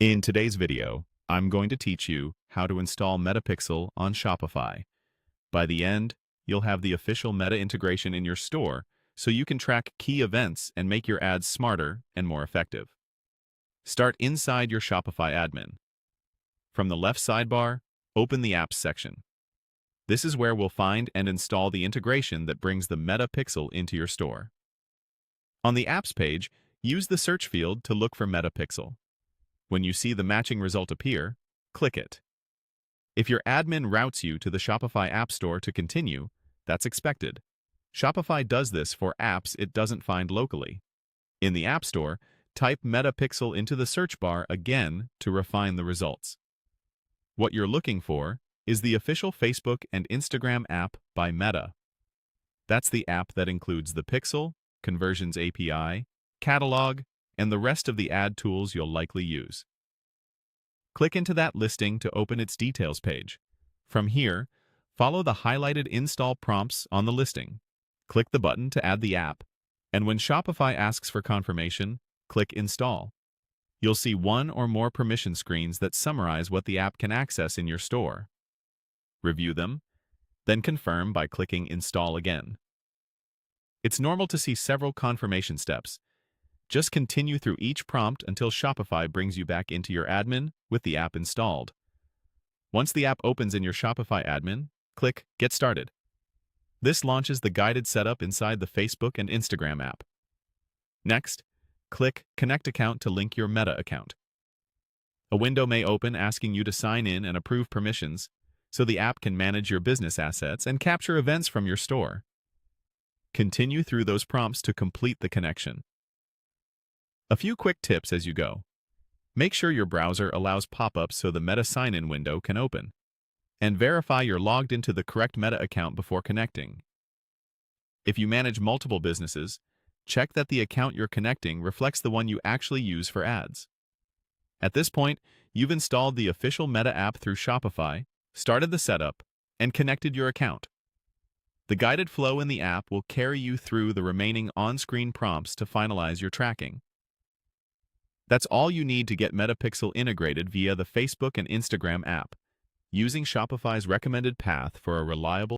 In today's video, I'm going to teach you how to install Metapixel on Shopify. By the end, you'll have the official Meta integration in your store so you can track key events and make your ads smarter and more effective. Start inside your Shopify admin. From the left sidebar, open the Apps section. This is where we'll find and install the integration that brings the Metapixel into your store. On the Apps page, use the search field to look for Metapixel. When you see the matching result appear, click it. If your admin routes you to the Shopify App Store to continue, that's expected. Shopify does this for apps it doesn't find locally. In the App Store, type Metapixel into the search bar again to refine the results. What you're looking for is the official Facebook and Instagram app by Meta. That's the app that includes the Pixel, Conversions API, Catalog, and the rest of the ad tools you'll likely use. Click into that listing to open its details page. From here, follow the highlighted install prompts on the listing. Click the button to add the app, and when Shopify asks for confirmation, click Install. You'll see one or more permission screens that summarize what the app can access in your store. Review them, then confirm by clicking Install again. It's normal to see several confirmation steps. Just continue through each prompt until Shopify brings you back into your admin with the app installed. Once the app opens in your Shopify admin, click Get Started. This launches the guided setup inside the Facebook and Instagram app. Next, click Connect Account to link your Meta account. A window may open asking you to sign in and approve permissions, so the app can manage your business assets and capture events from your store. Continue through those prompts to complete the connection. A few quick tips as you go. Make sure your browser allows pop-ups so the Meta sign-in window can open. And verify you're logged into the correct Meta account before connecting. If you manage multiple businesses, check that the account you're connecting reflects the one you actually use for ads. At this point, you've installed the official Meta app through Shopify, started the setup, and connected your account. The guided flow in the app will carry you through the remaining on-screen prompts to finalize your tracking. That's all you need to get Metapixel integrated via the Facebook and Instagram app, using Shopify's recommended path for a reliable